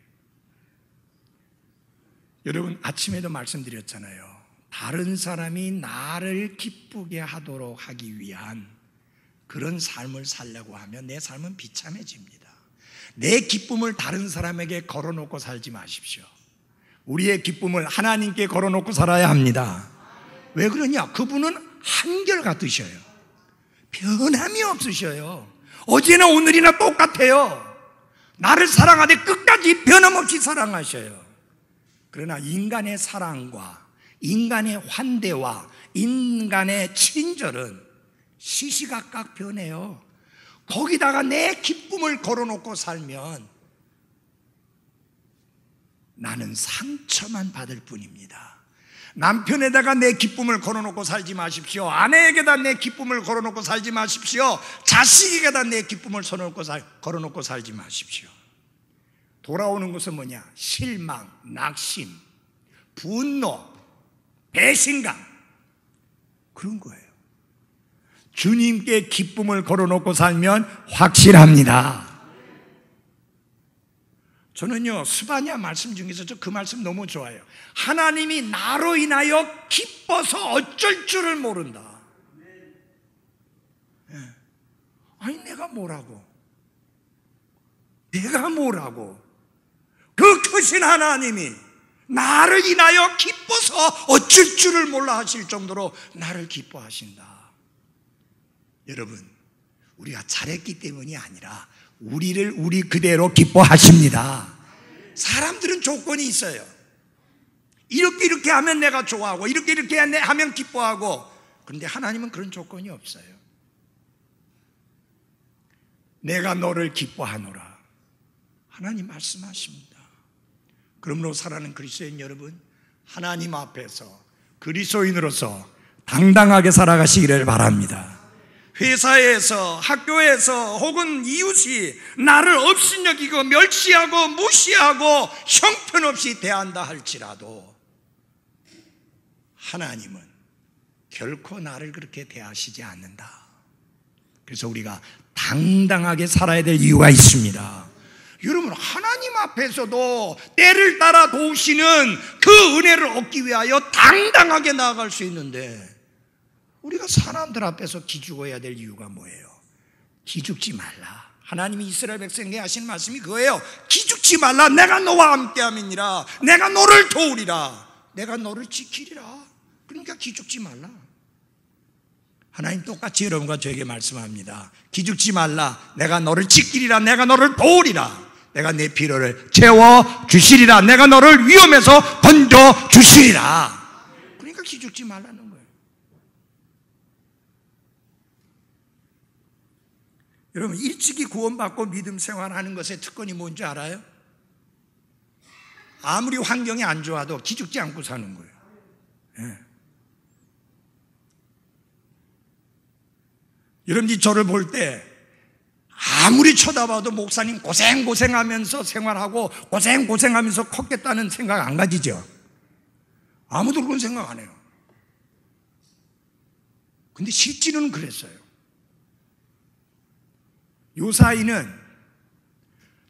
여러분, 아침에도 말씀드렸잖아요. 다른 사람이 나를 기쁘게 하도록 하기 위한 그런 삶을 살려고 하면 내 삶은 비참해집니다. 내 기쁨을 다른 사람에게 걸어놓고 살지 마십시오. 우리의 기쁨을 하나님께 걸어놓고 살아야 합니다. 왜 그러냐? 그분은 한결같으셔요. 변함이 없으셔요. 어제나 오늘이나 똑같아요. 나를 사랑하되 끝까지 변함없이 사랑하셔요. 그러나 인간의 사랑과 인간의 환대와 인간의 친절은 시시각각 변해요. 거기다가 내 기쁨을 걸어놓고 살면 나는 상처만 받을 뿐입니다. 남편에다가 내 기쁨을 걸어놓고 살지 마십시오. 아내에게다 내 기쁨을 걸어놓고 살지 마십시오. 자식에게다 내 기쁨을 걸어놓고 살지 마십시오. 돌아오는 것은 뭐냐? 실망, 낙심, 분노, 배신감, 그런 거예요. 주님께 기쁨을 걸어놓고 살면 확실합니다. 저는요, 스바냐 말씀 중에서 저 그 말씀 너무 좋아요. 하나님이 나로 인하여 기뻐서 어쩔 줄을 모른다. 아니, 내가 뭐라고? 그 크신 하나님이 나를 인하여 기뻐서 어쩔 줄을 몰라 하실 정도로 나를 기뻐하신다. 여러분, 우리가 잘했기 때문이 아니라 우리를 우리 그대로 기뻐하십니다. 사람들은 조건이 있어요. 이렇게 하면 내가 좋아하고 이렇게 하면 기뻐하고. 그런데 하나님은 그런 조건이 없어요. 내가 너를 기뻐하노라. 하나님 말씀하십니다. 그러므로 사랑하는 그리스도인 여러분, 하나님 앞에서 그리스도인으로서 당당하게 살아가시기를 바랍니다. 회사에서, 학교에서 혹은 이웃이 나를 업신여기고 멸시하고 무시하고 형편없이 대한다 할지라도 하나님은 결코 나를 그렇게 대하시지 않는다. 그래서 우리가 당당하게 살아야 될 이유가 있습니다. 여러분, 하나님 앞에서도 때를 따라 도우시는 그 은혜를 얻기 위하여 당당하게 나아갈 수 있는데 우리가 사람들 앞에서 기죽어야 될 이유가 뭐예요? 기죽지 말라. 하나님이 이스라엘 백성에게 하신 말씀이 그거예요. 기죽지 말라. 내가 너와 함께함이니라. 내가 너를 도우리라. 내가 너를 지키리라. 그러니까 기죽지 말라. 하나님 똑같이 여러분과 저에게 말씀합니다. 기죽지 말라. 내가 너를 지키리라. 내가 너를 도우리라. 내가 내 필요를 채워주시리라. 내가 너를 위험에서 던져주시리라. 그러니까 기죽지 말라는 거예요. 여러분, 일찍이 구원받고 믿음 생활하는 것의 특권이 뭔지 알아요? 아무리 환경이 안 좋아도 기죽지 않고 사는 거예요. 예. 여러분이 저를 볼 때 아무리 쳐다봐도 목사님 고생하면서 생활하고 고생하면서 컸겠다는 생각 안 가지죠? 아무도 그런 생각 안 해요. 근데 실제로는 그랬어요. 요사이는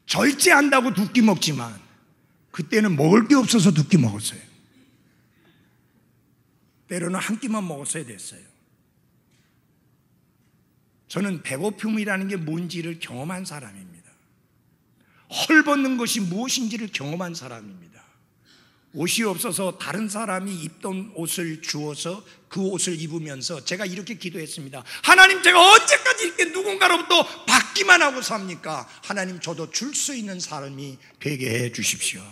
절제한다고 두 끼 먹지만 그때는 먹을 게 없어서 두 끼 먹었어요. 때로는 한 끼만 먹었어야 됐어요. 저는 배고픔이라는 게 뭔지를 경험한 사람입니다. 헐벗는 것이 무엇인지를 경험한 사람입니다. 옷이 없어서 다른 사람이 입던 옷을 주어서 그 옷을 입으면서 제가 이렇게 기도했습니다. 하나님, 제가 언제까지 이렇게 누군가로부터 받기만 하고 삽니까? 하나님, 저도 줄 수 있는 사람이 되게 해 주십시오.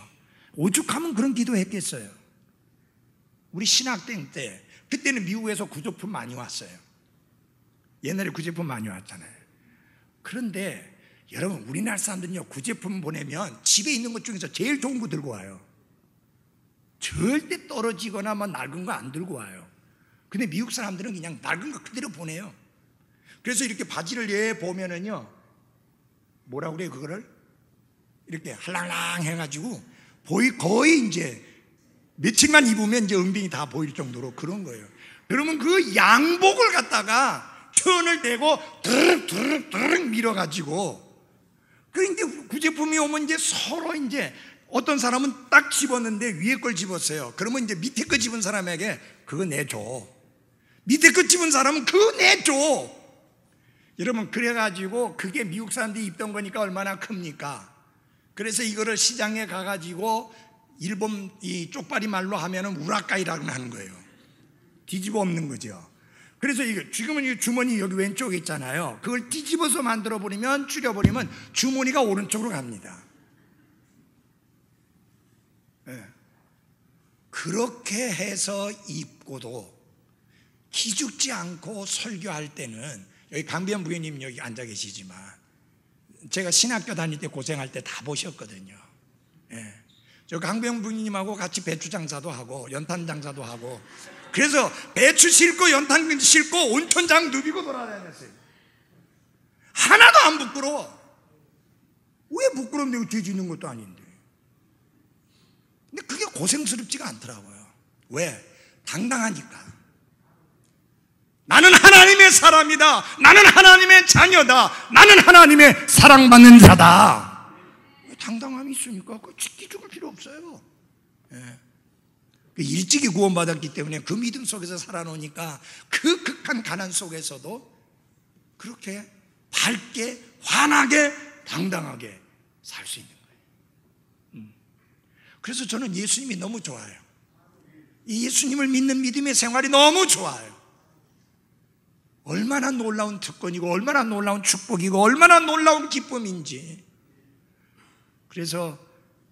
오죽하면 그런 기도했겠어요. 우리 신학생 때, 그때는 미국에서 구제품 많이 왔어요. 옛날에 구제품 많이 왔잖아요. 그런데 여러분, 우리나라 사람들은요, 구제품 보내면 집에 있는 것 중에서 제일 좋은 거 들고 와요. 절대 떨어지거나 낡은 거 안 들고 와요. 근데 미국 사람들은 그냥 낡은 거 그대로 보내요. 그래서 이렇게 바지를 보면은요, 뭐라 그래요, 그거를? 이렇게 할랑랑 해가지고 거의 이제 며칠만 입으면 이제 은빈이 다 보일 정도로 그런 거예요. 그러면 그 양복을 갖다가 천을 대고 드륵 밀어가지고, 그 이제 구제품이 오면 이제 서로 이제 어떤 사람은 딱 집었는데 위에 걸 집었어요. 그러면 이제 밑에 거 집은 사람에게 그거 내줘. 밑에 거 집은 사람은 그거 내줘. 여러분, 그래가지고 그게 미국 사람들이 입던 거니까 얼마나 큽니까? 그래서 이거를 시장에 가가지고 일본 이 쪽발이 말로 하면은 우라카이라고 하는 거예요. 뒤집어 엎는 거죠. 그래서 지금은 이 주머니 여기 왼쪽에 있잖아요. 그걸 뒤집어서 만들어버리면, 줄여버리면 주머니가 오른쪽으로 갑니다. 네. 그렇게 해서 입고도 기죽지 않고 설교할 때는, 여기 강비현 부회님 여기 앉아 계시지만 제가 신학교 다닐 때 고생할 때 다 보셨거든요. 네. 저 강비현 부회님하고 같이 배추 장사도 하고 연탄 장사도 하고, 그래서 배추 싣고 연탄 싣고 온천장 누비고 돌아다녔어요. 하나도 안 부끄러워. 왜 부끄럽냐고, 죄 짓는 것도 아닌데. 근데 그게 고생스럽지가 않더라고요. 왜? 당당하니까. 나는 하나님의 사람이다. 나는 하나님의 자녀다. 나는 하나님의 사랑받는 자다. 당당함이 있으니까 죽기 죽을 필요 없어요. 일찍이 구원받았기 때문에 그 믿음 속에서 살아놓으니까 그 극한 가난 속에서도 그렇게 밝게 환하게 당당하게 살 수 있는 거예요. 그래서 저는 예수님이 너무 좋아요. 이 예수님을 믿는 믿음의 생활이 너무 좋아요. 얼마나 놀라운 특권이고 얼마나 놀라운 축복이고 얼마나 놀라운 기쁨인지. 그래서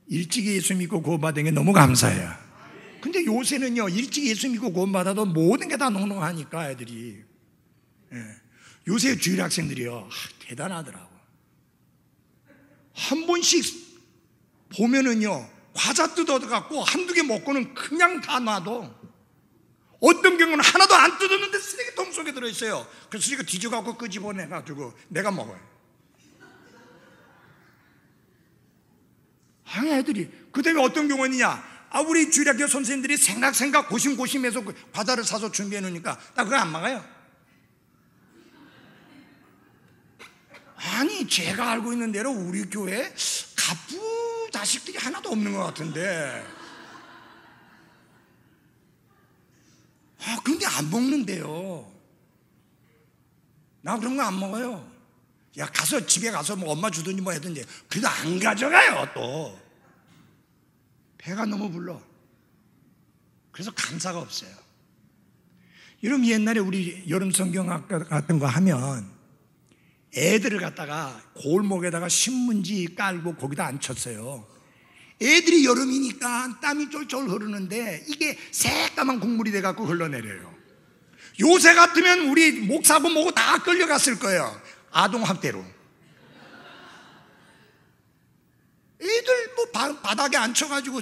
일찍이 예수 믿고 구원받은 게 너무 감사해요. 근데 요새는요, 일찍이 예수 믿고 구원받아도 모든 게 다 농농하니까 애들이. 요새 주일 학생들이요, 대단하더라고. 한 번씩 보면은요, 과자 뜯어갖고 한두 개 먹고는 그냥 다 놔둬. 어떤 경우는 하나도 안 뜯었는데 쓰레기통 속에 들어있어요. 그래서 이거 뒤져갖고 끄집어내가지고 내가 먹어요. 애들이. 그 다음에 어떤 경우는 있냐, 우리 주일학교 선생님들이 생각 고심해서 과자를 사서 준비해 놓으니까 나 그거 안 먹어요. 아니, 제가 알고 있는 대로 우리 교회 갑부 자식들이 하나도 없는 것 같은데. 근데 안 먹는데요. 나 그런 거 안 먹어요. 야, 가서 집에 가서 뭐 엄마 주든지 뭐 하든지. 그래도 안 가져가요. 또 배가 너무 불러. 그래서 감사가 없어요. 여러분, 옛날에 우리 여름 성경학 같은 거 하면 애들을 갖다가 골목에다가 신문지 깔고 거기다 앉혔어요. 애들이 여름이니까 땀이 쫄쫄 흐르는데 이게 새까만 국물이 돼갖고 흘러내려요. 요새 같으면 우리 목사고 뭐고 다 끌려갔을 거예요. 아동학대로. 애들 뭐 바닥에 앉혀가지고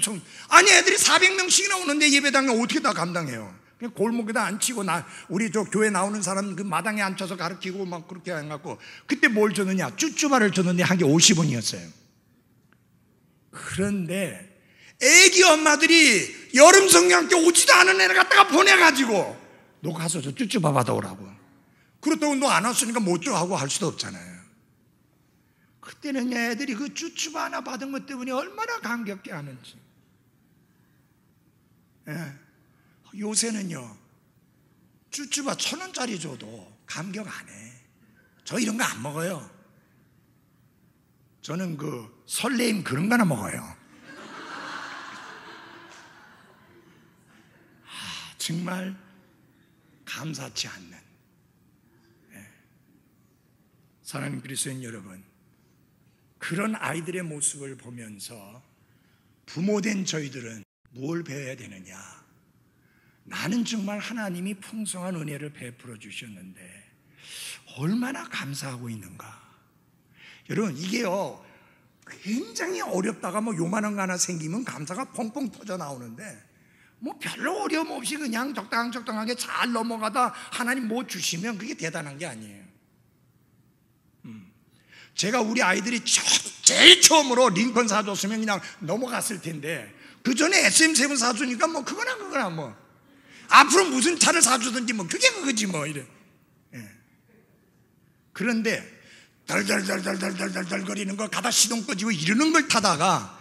아니, 애들이 400명씩이나 오는데 예배당에 어떻게 다 감당해요? 그냥 골목에다 앉히고 우리 저 교회 나오는 사람 그 마당에 앉혀서 가르치고 막 그렇게 해갖고. 그때 뭘 줬느냐, 쭈쭈바를 줬는데 한 개 50원이었어요 그런데 애기 엄마들이 여름 성경학교 오지도 않은 애를 갖다가 보내가지고 너 가서 저 쭈쭈바 받아오라고. 그렇다고 너 안 왔으니까 못 줘 하고 할 수도 없잖아요. 그때는 애들이 그 쭈쭈바 하나 받은 것 때문에 얼마나 감격해 하는지. 요새는요, 쭈쭈바 1,000원짜리 줘도 감격 안 해. 저 이런 거 안 먹어요. 저는 그 설레임 그런 거나 먹어요. 정말 감사치 않는. 사랑하는 그리스도인 여러분, 그런 아이들의 모습을 보면서 부모된 저희들은 뭘 배워야 되느냐. 나는 정말 하나님이 풍성한 은혜를 베풀어 주셨는데 얼마나 감사하고 있는가. 여러분, 이게요 굉장히 어렵다가 뭐 요만한 거 하나 생기면 감사가 펑펑 터져 나오는데 뭐 별로 어려움 없이 그냥 적당하게 잘 넘어가다 하나님 뭐 주시면 그게 대단한 게 아니에요. 제가 우리 아이들이 제일 처음으로 링컨 사줬으면 그냥 넘어갔을 텐데 그 전에 SM7 사주니까 뭐 그거나 뭐 앞으로 무슨 차를 사주든지 뭐 그게 그거지 뭐 이래. 그런데 덜덜덜덜덜덜덜 거리는 거 가다 시동 꺼지고 이러는 걸 타다가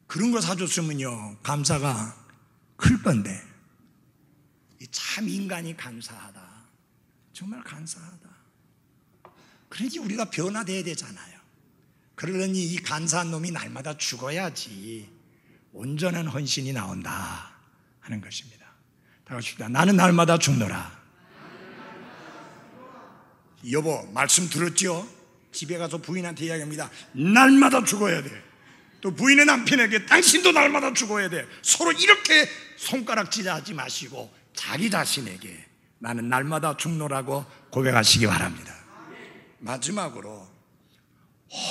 그런 거 사줬으면요 감사가 클 건데. 참 인간이 감사하다. 정말 감사하다. 그러니 우리가 변화돼야 되잖아요. 그러려니 이 간사한 놈이 날마다 죽어야지 온전한 헌신이 나온다 하는 것입니다. 다 같이 나는 날마다 죽노라. 여보, 말씀 들었죠? 집에 가서 부인한테 이야기합니다. 날마다 죽어야 돼. 또 부인의 남편에게 당신도 날마다 죽어야 돼. 서로 이렇게 손가락질하지 마시고 자기 자신에게 나는 날마다 죽노라고 고백하시기 바랍니다. 마지막으로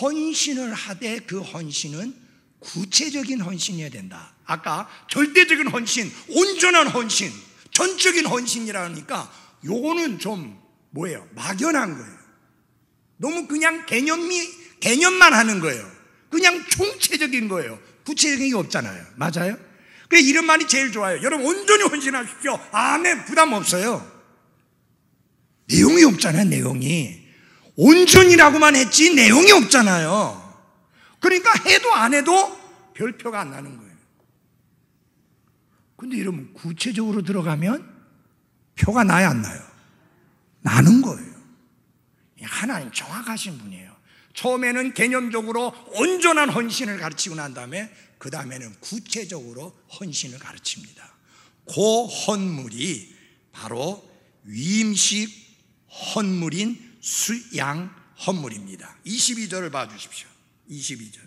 헌신을 하되 그 헌신은 구체적인 헌신이어야 된다. 아까 절대적인 헌신, 온전한 헌신, 전적인 헌신이라니까 요거는 좀 뭐예요? 막연한 거예요. 너무 그냥 개념만 하는 거예요. 그냥 총체적인 거예요. 구체적인 게 없잖아요. 맞아요? 그래, 이런 말이 제일 좋아요. 여러분 온전히 헌신하십시오. 아멘. 부담 없어요. 내용이 없잖아요. 내용이 온전이라고만 했지 내용이 없잖아요. 그러니까 해도 안 해도 별표가 안 나는 거예요. 근데 여러분 구체적으로 들어가면 표가 나야 안 나요? 나는 거예요. 하나님 정확하신 분이에요. 처음에는 개념적으로 온전한 헌신을 가르치고 난 다음에 그 다음에는 구체적으로 헌신을 가르칩니다. 그 헌물이 바로 위임식 헌물인 수양 헌물입니다. 22절을 봐주십시오. 22절.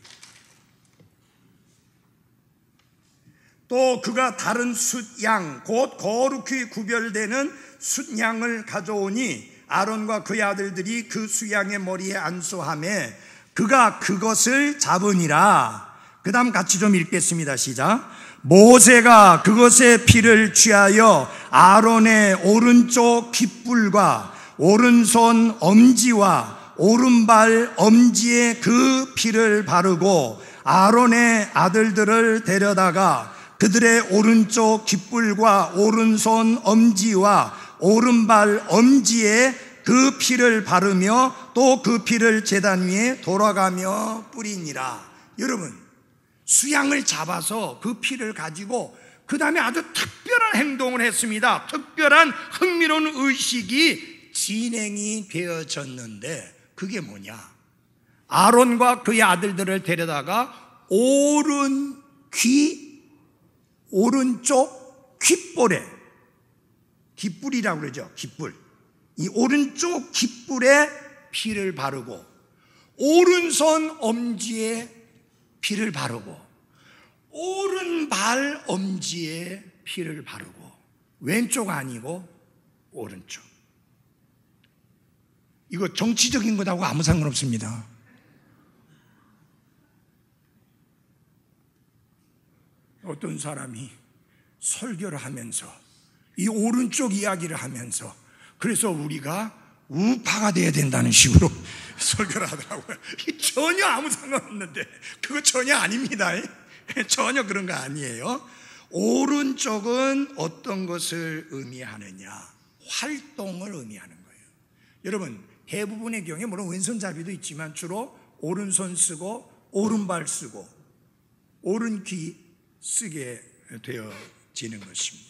또 그가 다른 숫양 곧 거룩히 구별되는 숫양을 가져오니 아론과 그의 아들들이 그 수양의 머리에 안수하매 그가 그것을 잡으니라. 그 다음 같이 좀 읽겠습니다. 시작. 모세가 그것의 피를 취하여 아론의 오른쪽 귓불과 오른손 엄지와 오른발 엄지에 그 피를 바르고 아론의 아들들을 데려다가 그들의 오른쪽 귓불과 오른손 엄지와 오른발 엄지에 그 피를 바르며 또 그 피를 제단 위에 돌아가며 뿌리니라. 여러분, 수양을 잡아서 그 피를 가지고 그 다음에 아주 특별한 행동을 했습니다. 특별한 흥미로운 의식이 진행이 되어졌는데 그게 뭐냐? 아론과 그의 아들들을 데려다가 오른쪽 귓볼에, 귓불이라고 그러죠. 귓불. 이 오른쪽 귓불에 피를 바르고 오른손 엄지에 피를 바르고 오른발 엄지에 피를 바르고 왼쪽 아니고 오른쪽. 이거 정치적인 것하고 아무 상관없습니다. 어떤 사람이 설교를 하면서 이 오른쪽 이야기를 하면서 그래서 우리가 우파가 돼야 된다는 식으로 설교를 하더라고요. 전혀 아무 상관없는데 그거 전혀 아닙니다. 전혀 그런 거 아니에요. 오른쪽은 어떤 것을 의미하느냐? 활동을 의미하는 거예요. 여러분, 대부분의 경우에 물론 왼손잡이도 있지만 주로 오른손 쓰고 오른발 쓰고 오른귀 쓰게 되어지는 것입니다.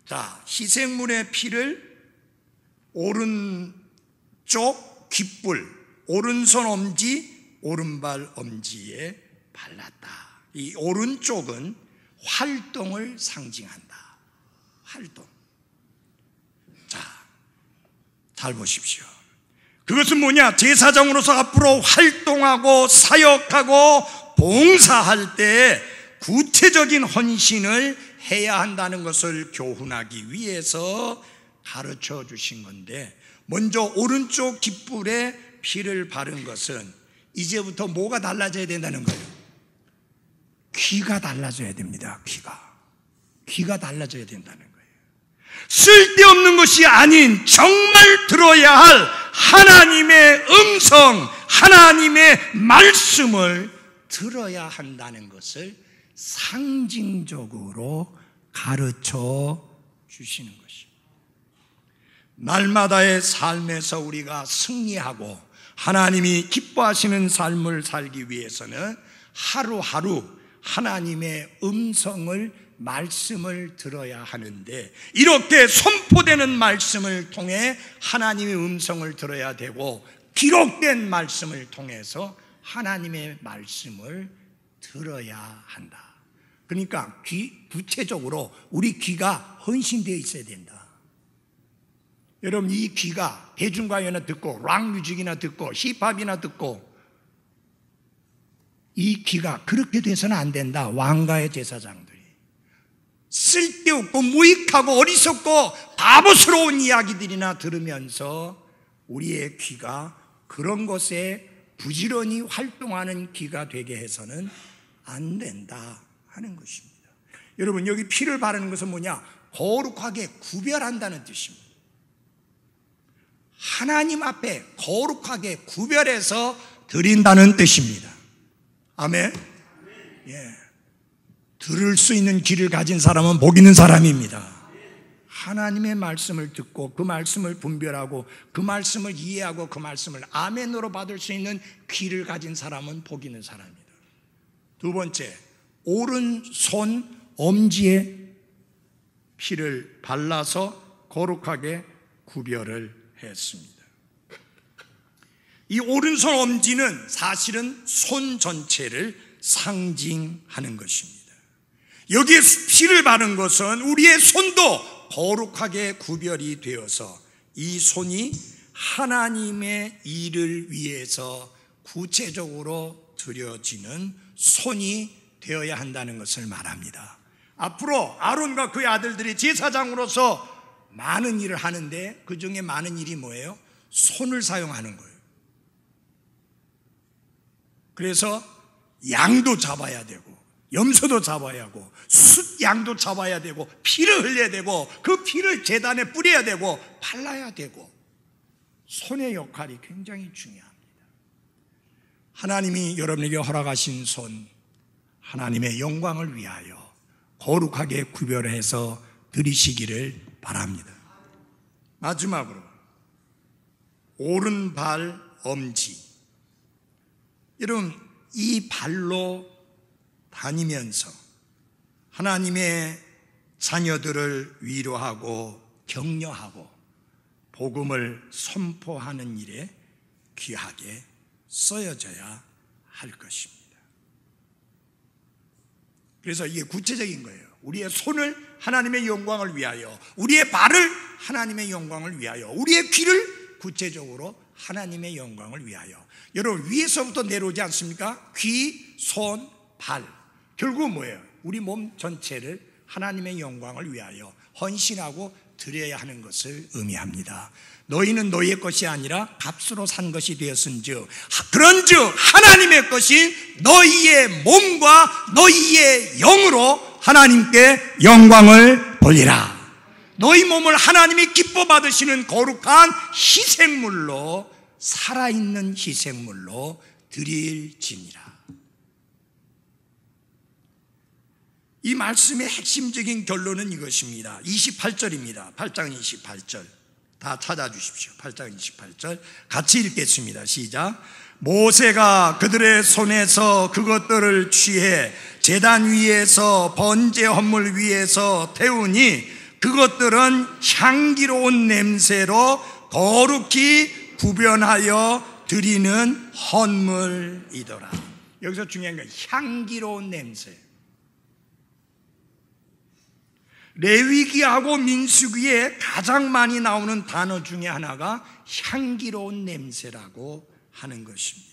자, 희생물의 피를 오른쪽 귓불, 오른손 엄지, 오른발 엄지에 발랐다. 이 오른쪽은 활동을 상징한다. 활동. 자, 잘 보십시오. 그것은 뭐냐? 제사장으로서 앞으로 활동하고 사역하고 봉사할 때 구체적인 헌신을 해야 한다는 것을 교훈하기 위해서 가르쳐 주신 건데, 먼저 오른쪽 깃불에 피를 바른 것은 이제부터 뭐가 달라져야 된다는 거예요? 귀가 달라져야 됩니다. 귀가 달라져야 된다는 거예요. 쓸데없는 것이 아닌 정말 들어야 할 하나님의 음성, 하나님의 말씀을 들어야 한다는 것을 상징적으로 가르쳐 주시는 것입니다. 날마다의 삶에서 우리가 승리하고 하나님이 기뻐하시는 삶을 살기 위해서는 하루하루 하나님의 음성을, 말씀을 들어야 하는데, 이렇게 선포되는 말씀을 통해 하나님의 음성을 들어야 되고, 기록된 말씀을 통해서 하나님의 말씀을 들어야 한다. 그러니까 구체적으로 우리 귀가 헌신되어 있어야 된다. 여러분, 이 귀가 대중가요나 듣고 락뮤직이나 듣고 힙합이나 듣고, 이 귀가 그렇게 돼서는 안 된다. 왕가의 제사장들이 쓸데없고 무익하고 어리석고 바보스러운 이야기들이나 들으면서 우리의 귀가 그런 것에 부지런히 활동하는 귀가 되게 해서는 안 된다 하는 것입니다. 여러분, 여기 피를 바르는 것은 뭐냐? 거룩하게 구별한다는 뜻입니다. 하나님 앞에 거룩하게 구별해서 드린다는 뜻입니다. 아멘. 예. 들을 수 있는 귀를 가진 사람은 복 있는 사람입니다. 하나님의 말씀을 듣고 그 말씀을 분별하고 그 말씀을 이해하고 그 말씀을 아멘으로 받을 수 있는 귀를 가진 사람은 복 있는 사람입니다. 두 번째, 오른손 엄지에 피를 발라서 거룩하게 구별을 했습니다. 이 오른손 엄지는 사실은 손 전체를 상징하는 것입니다. 여기에 피를 바른 것은 우리의 손도 거룩하게 구별이 되어서 이 손이 하나님의 일을 위해서 구체적으로 드려지는 손이 되어야 한다는 것을 말합니다. 앞으로 아론과 그의 아들들이 제사장으로서 많은 일을 하는데 그 중에 많은 일이 뭐예요? 손을 사용하는 거예요. 그래서 양도 잡아야 되고 염소도 잡아야 하고 숫양도 잡아야 되고 피를 흘려야 되고 그 피를 제단에 뿌려야 되고 발라야 되고 손의 역할이 굉장히 중요합니다. 하나님이 여러분에게 허락하신 손, 하나님의 영광을 위하여 거룩하게 구별해서 드리시기를 바랍니다. 마지막으로 오른발 엄지. 여러분, 이 발로 다니면서 하나님의 자녀들을 위로하고 격려하고 복음을 선포하는 일에 귀하게 쓰여져야 할 것입니다. 그래서 이게 구체적인 거예요. 우리의 손을 하나님의 영광을 위하여, 우리의 발을 하나님의 영광을 위하여, 우리의 귀를 구체적으로 하나님의 영광을 위하여. 여러분, 위에서부터 내려오지 않습니까? 귀, 손, 발. 결국은 뭐예요? 우리 몸 전체를 하나님의 영광을 위하여 헌신하고 드려야 하는 것을 의미합니다. 너희는 너희의 것이 아니라 값으로 산 것이 되었은즉 그런즉 하나님의 것이 너희의 몸과 너희의 영으로 하나님께 영광을 돌리라. 너희 몸을 하나님이 기뻐 받으시는 거룩한 희생물로, 살아있는 희생물로 드릴지니라. 이 말씀의 핵심적인 결론은 이것입니다. 28절입니다. 8장 28절. 다 찾아주십시오. 8장 28절 같이 읽겠습니다. 시작. 모세가 그들의 손에서 그것들을 취해 제단 위에서 번제 헌물 위에서 태우니 그것들은 향기로운 냄새로 거룩히 구별하여 드리는 헌물이더라. 여기서 중요한 건 향기로운 냄새. 레위기하고 민수기에 가장 많이 나오는 단어 중에 하나가 향기로운 냄새라고 하는 것입니다.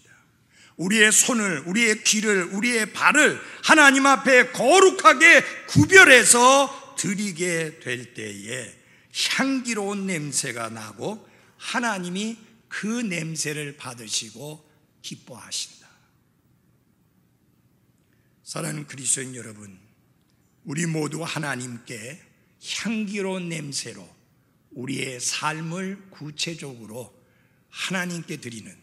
우리의 손을, 우리의 귀를, 우리의 발을 하나님 앞에 거룩하게 구별해서 드리게 될 때에 향기로운 냄새가 나고 하나님이 그 냄새를 받으시고 기뻐하신다. 사랑하는 그리스도인 여러분, 우리 모두 하나님께 향기로운 냄새로 우리의 삶을 구체적으로 하나님께 드리는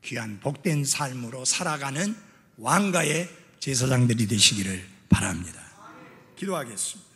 귀한 복된 삶으로 살아가는 왕가의 제사장들이 되시기를 바랍니다. 기도하겠습니다.